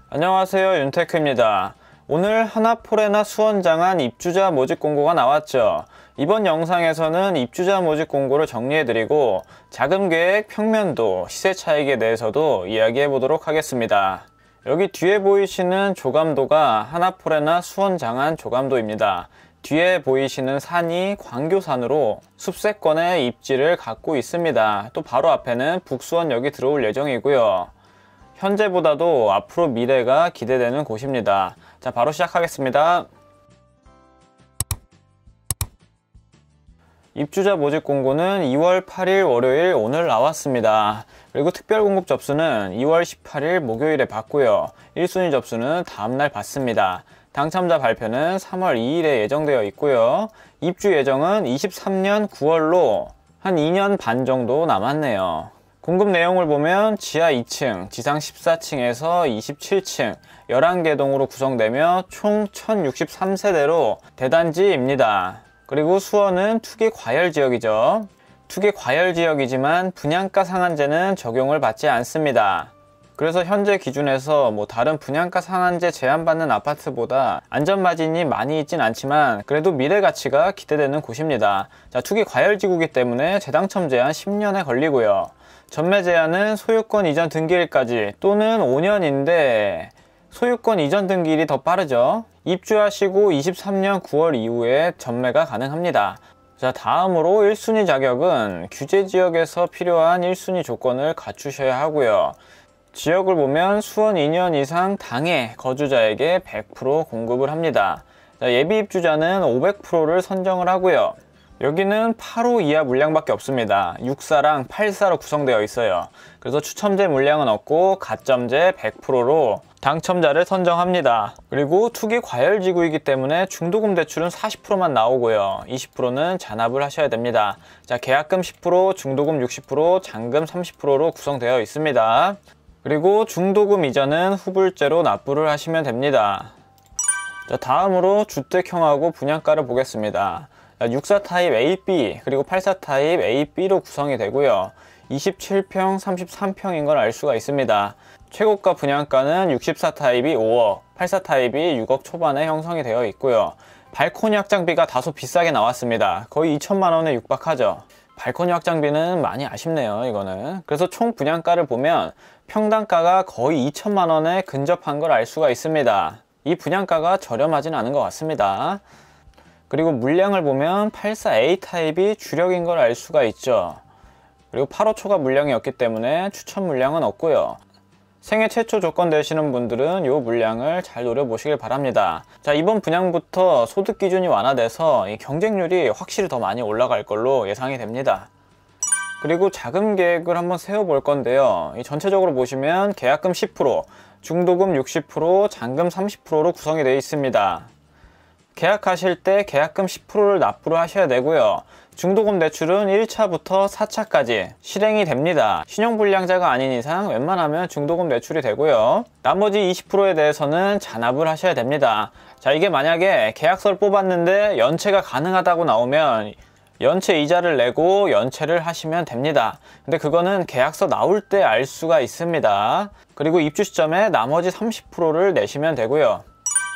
안녕하세요, 윤테크입니다. 오늘 하나포레나 수원장안 입주자 모집 공고가 나왔죠. 이번 영상에서는 입주자 모집 공고를 정리해드리고 자금계획, 평면도, 시세 차익에 대해서도 이야기해 보도록 하겠습니다. 여기 뒤에 보이시는 조감도가 하나포레나 수원장안 조감도입니다. 뒤에 보이시는 산이 광교산으로 숲세권의 입지를 갖고 있습니다. 또 바로 앞에는 북수원역이 들어올 예정이고요. 현재보다도 앞으로 미래가 기대되는 곳입니다. 자, 바로 시작하겠습니다. 입주자 모집 공고는 2월 8일 월요일 오늘 나왔습니다. 그리고 특별 공급 접수는 2월 18일 목요일에 받고요. 1순위 접수는 다음날 받습니다. 당첨자 발표는 3월 2일에 예정되어 있고요. 입주 예정은 23년 9월로 한 2년 반 정도 남았네요. 공급 내용을 보면 지하 2층, 지상 14층에서 27층, 11개 동으로 구성되며 총 1063세대로 대단지입니다. 그리고 수원은 투기 과열 지역이죠. 투기 과열 지역이지만 분양가 상한제는 적용을 받지 않습니다. 그래서 현재 기준에서 다른 분양가 상한제 제한받는 아파트보다 안전마진이 많이 있진 않지만 그래도 미래 가치가 기대되는 곳입니다. 자, 투기 과열지구이기 때문에 재당첨 제한 10년에 걸리고요. 전매 제한은 소유권 이전 등기일까지 또는 5년인데 소유권 이전 등기일이 더 빠르죠. 입주하시고 23년 9월 이후에 전매가 가능합니다. 자, 다음으로 1순위 자격은 규제지역에서 필요한 1순위 조건을 갖추셔야 하고요. 지역을 보면 수원 2년 이상 당해 거주자에게 100% 공급을 합니다. 자, 예비 입주자는 500%를 선정을 하고요. 여기는 8호 이하 물량밖에 없습니다. 6사랑 8사로 구성되어 있어요. 그래서 추첨제 물량은 없고 가점제 100%로 당첨자를 선정합니다. 그리고 투기 과열지구이기 때문에 중도금 대출은 40%만 나오고요. 20%는 잔압을 하셔야 됩니다. 자, 계약금 10%, 중도금 60%, 잔금 30%로 구성되어 있습니다. 그리고 중도금 이전은 후불제로 납부를 하시면 됩니다. 자, 다음으로 주택형하고 분양가를 보겠습니다. 64 타입 A, B 그리고 84 타입 A, B로 구성이 되고요. 27평, 33평인 걸 알 수가 있습니다. 최고가 분양가는 64 타입이 5억, 84 타입이 6억 초반에 형성이 되어 있고요. 발코니 확장비가 다소 비싸게 나왔습니다. 거의 2천만 원에 육박하죠. 발코니 확장비는 많이 아쉽네요, 이거는. 그래서 총 분양가를 보면 평당가가 거의 2천만 원에 근접한 걸 알 수가 있습니다. 이 분양가가 저렴하진 않은 것 같습니다. 그리고 물량을 보면 84A 타입이 주력인 걸 알 수가 있죠. 그리고 8호 초과 물량이었기 때문에 추천 물량은 없고요. 생애 최초 조건 되시는 분들은 이 물량을 잘 노려보시길 바랍니다. 자, 이번 분양부터 소득 기준이 완화돼서 이 경쟁률이 확실히 더 많이 올라갈 걸로 예상이 됩니다. 그리고 자금 계획을 한번 세워볼 건데요. 전체적으로 보시면 계약금 10%, 중도금 60%, 잔금 30%로 구성이 되어 있습니다. 계약하실 때 계약금 10%를 납부를 하셔야 되고요. 중도금 대출은 1차부터 4차까지 실행이 됩니다. 신용불량자가 아닌 이상 웬만하면 중도금 대출이 되고요. 나머지 20%에 대해서는 잔압을 하셔야 됩니다. 자, 이게 만약에 계약서를 뽑았는데 연체가 가능하다고 나오면 연체 이자를 내고 연체를 하시면 됩니다. 근데 그거는 계약서 나올 때 알 수가 있습니다. 그리고 입주 시점에 나머지 30%를 내시면 되고요.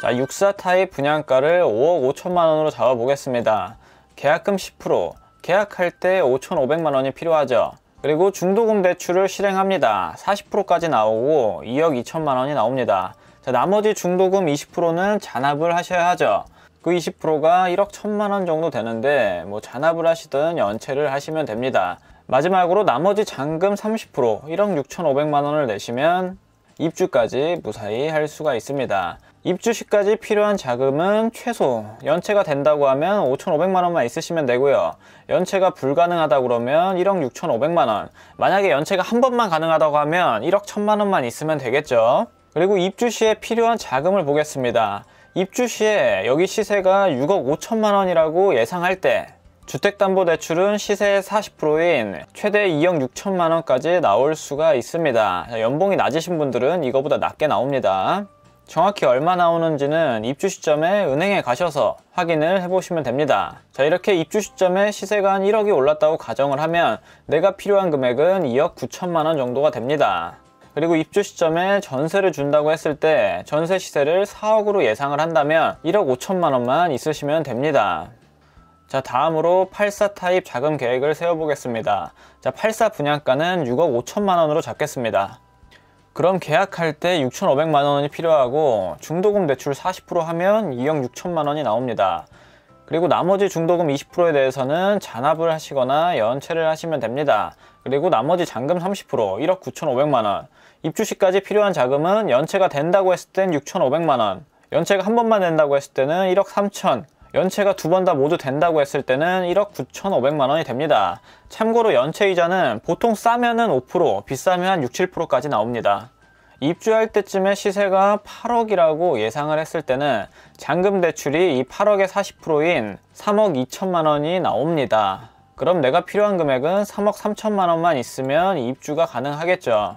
자, 64 타입 분양가를 5억 5천만 원으로 잡아보겠습니다. 계약금 10%, 계약할 때 5,500만 원이 필요하죠. 그리고 중도금 대출을 실행합니다. 40%까지 나오고 2억 2천만 원이 나옵니다. 자, 나머지 중도금 20%는 잔압을 하셔야 하죠. 그 20%가 1억 1천만 원 정도 되는데 잔압을 하시든 연체를 하시면 됩니다. 마지막으로 나머지 잔금 30%, 1억 6,500만 원을 내시면 입주까지 무사히 할 수가 있습니다. 입주 시까지 필요한 자금은 최소 연체가 된다고 하면 5,500만 원만 있으시면 되고요. 연체가 불가능하다 그러면 1억 6,500만 원, 만약에 연체가 한 번만 가능하다고 하면 1억 1천만 원만 있으면 되겠죠. 그리고 입주 시에 필요한 자금을 보겠습니다. 입주 시에 여기 시세가 6억 5천만 원이라고 예상할 때 주택담보대출은 시세의 40%인 최대 2억 6천만 원까지 나올 수가 있습니다. 연봉이 낮으신 분들은 이거보다 낮게 나옵니다. 정확히 얼마 나오는지는 입주 시점에 은행에 가셔서 확인을 해보시면 됩니다. 자, 이렇게 입주 시점에 시세가 한 1억이 올랐다고 가정을 하면 내가 필요한 금액은 2억 9천만 원 정도가 됩니다. 그리고 입주 시점에 전세를 준다고 했을 때 전세 시세를 4억으로 예상을 한다면 1억 5천만 원만 있으시면 됩니다. 자, 다음으로 84 타입 자금 계획을 세워보겠습니다. 자, 84 분양가는 6억 5천만 원으로 잡겠습니다. 그럼 계약할 때 6,500만 원이 필요하고 중도금 대출 40% 하면 2억 6천만 원이 나옵니다. 그리고 나머지 중도금 20%에 대해서는 잔압을 하시거나 연체를 하시면 됩니다. 그리고 나머지 잔금 30% 1억 9,500만 원. 입주 시까지 필요한 자금은 연체가 된다고 했을 땐 6,500만 원, 연체가 한 번만 된다고 했을 때는 1억 3천, 연체가 두 번 다 모두 된다고 했을 때는 1억 9,500만 원이 됩니다. 참고로 연체이자는 보통 싸면은 5%, 비싸면 한 6, 7%까지 나옵니다. 입주할 때쯤에 시세가 8억이라고 예상을 했을 때는 잔금 대출이 이 8억의 40%인 3억 2천만 원이 나옵니다. 그럼 내가 필요한 금액은 3억 3천만 원만 있으면 입주가 가능하겠죠.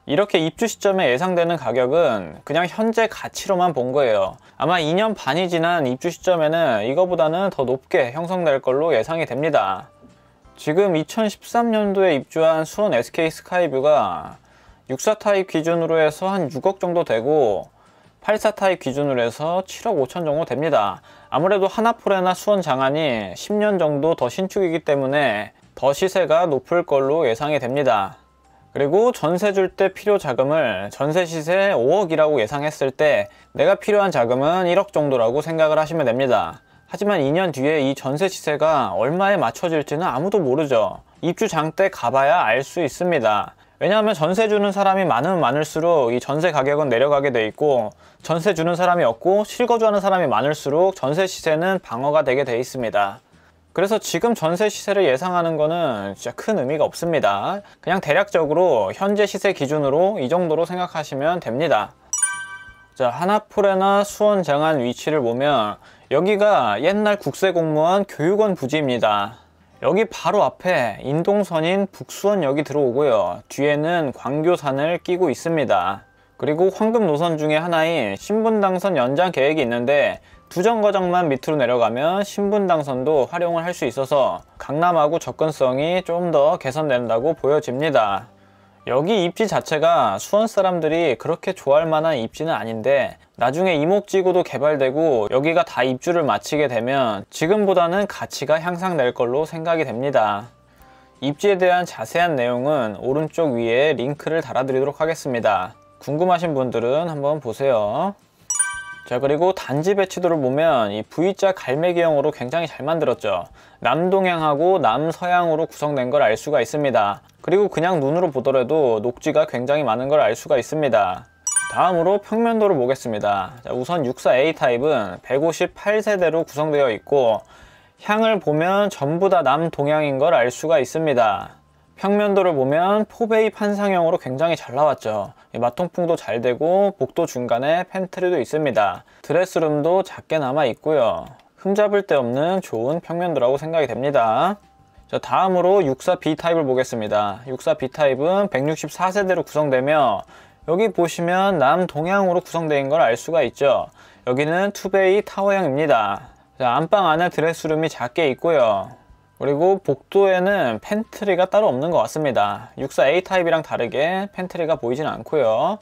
이렇게 입주 시점에 예상되는 가격은 그냥 현재 가치로만 본 거예요. 아마 2년 반이 지난 입주 시점에는 이거보다는 더 높게 형성될 걸로 예상이 됩니다. 지금 2013년도에 입주한 수원 SK 스카이뷰가 64 타입 기준으로 해서 한 6억 정도 되고 84 타입 기준으로 해서 7억 5천 정도 됩니다. 아무래도 하나포레나 수원 장안이 10년 정도 더 신축이기 때문에 더 시세가 높을 걸로 예상이 됩니다. 그리고 전세 줄 때 필요 자금을 전세 시세 5억이라고 예상했을 때 내가 필요한 자금은 1억 정도라고 생각을 하시면 됩니다. 하지만 2년 뒤에 이 전세 시세가 얼마에 맞춰질지는 아무도 모르죠. 입주장 때 가봐야 알 수 있습니다. 왜냐하면 전세 주는 사람이 많으면 많을수록 이 전세 가격은 내려가게 돼 있고, 전세 주는 사람이 없고 실거주하는 사람이 많을수록 전세 시세는 방어가 되게 돼 있습니다. 그래서 지금 전세 시세를 예상하는 거는 진짜 큰 의미가 없습니다. 그냥 대략적으로 현재 시세 기준으로 이 정도로 생각하시면 됩니다. 자, 하나포레나 수원 장안 위치를 보면 여기가 옛날 국세공무원 교육원 부지입니다. 여기 바로 앞에 인동선인 북수원역이 들어오고요. 뒤에는 광교산을 끼고 있습니다. 그리고 황금 노선 중에 하나인 신분당선 연장 계획이 있는데 두 정거장만 밑으로 내려가면 신분당선도 활용을 할 수 있어서 강남하고 접근성이 좀 더 개선된다고 보여집니다. 여기 입지 자체가 수원 사람들이 그렇게 좋아할 만한 입지는 아닌데 나중에 이목지구도 개발되고 여기가 다 입주를 마치게 되면 지금보다는 가치가 향상될 걸로 생각이 됩니다. 입지에 대한 자세한 내용은 오른쪽 위에 링크를 달아드리도록 하겠습니다. 궁금하신 분들은 한번 보세요. 자, 그리고 단지 배치도를 보면 이 V자 갈매기형으로 굉장히 잘 만들었죠. 남동향하고 남서향으로 구성된 걸 알 수가 있습니다. 그리고 그냥 눈으로 보더라도 녹지가 굉장히 많은 걸 알 수가 있습니다. 다음으로 평면도를 보겠습니다. 자, 우선 64A 타입은 158세대로 구성되어 있고 향을 보면 전부 다 남동향인 걸 알 수가 있습니다. 평면도를 보면 포베이 판상형으로 굉장히 잘 나왔죠. 마통풍도 잘 되고 복도 중간에 팬트리도 있습니다. 드레스룸도 작게 남아 있고요. 흠잡을 데 없는 좋은 평면도라고 생각이 됩니다. 자, 다음으로 64B 타입을 보겠습니다. 64B 타입은 164세대로 구성되며 여기 보시면 남동향으로 구성된 걸 알 수가 있죠. 여기는 투베이 타워형입니다. 자, 안방 안에 드레스룸이 작게 있고요. 그리고 복도에는 팬트리가 따로 없는 것 같습니다. 64A 타입이랑 다르게 팬트리가 보이진 않고요.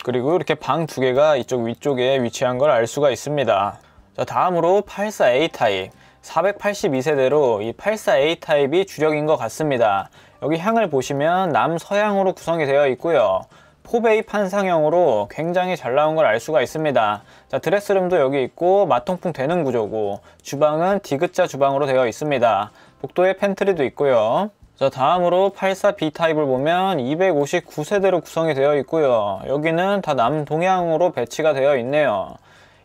그리고 이렇게 방 두 개가 이쪽 위쪽에 위치한 걸 알 수가 있습니다. 자, 다음으로 84A 타입 482세대로 이 84A 타입이 주력인 것 같습니다. 여기 향을 보시면 남서향으로 구성이 되어 있고요. 포베이 판상형으로 굉장히 잘 나온 걸 알 수가 있습니다. 자, 드레스룸도 여기 있고 마통풍 되는 구조고 주방은 디귿자 주방으로 되어 있습니다. 복도에 팬트리도 있고요. 자, 다음으로 84B 타입을 보면 259세대로 구성이 되어 있고요. 여기는 다 남동향으로 배치가 되어 있네요.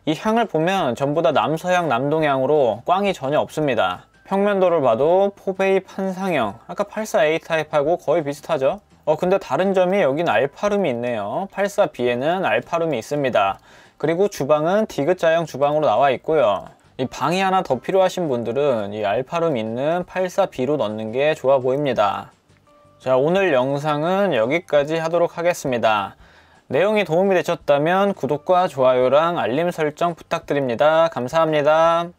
이 향을 보면 전부 다 남서향 남동향으로 꽝이 전혀 없습니다. 평면도를 봐도 포베이 판상형, 아까 84A 타입하고 거의 비슷하죠? 근데 다른 점이 여긴 알파룸이 있네요. 84B에는 알파룸이 있습니다. 그리고 주방은 디귿자형 주방으로 나와 있고요. 이 방이 하나 더 필요하신 분들은 이 알파룸 있는 84B로 넣는 게 좋아 보입니다. 자, 오늘 영상은 여기까지 하도록 하겠습니다. 내용이 도움이 되셨다면 구독과 좋아요랑 알림 설정 부탁드립니다. 감사합니다.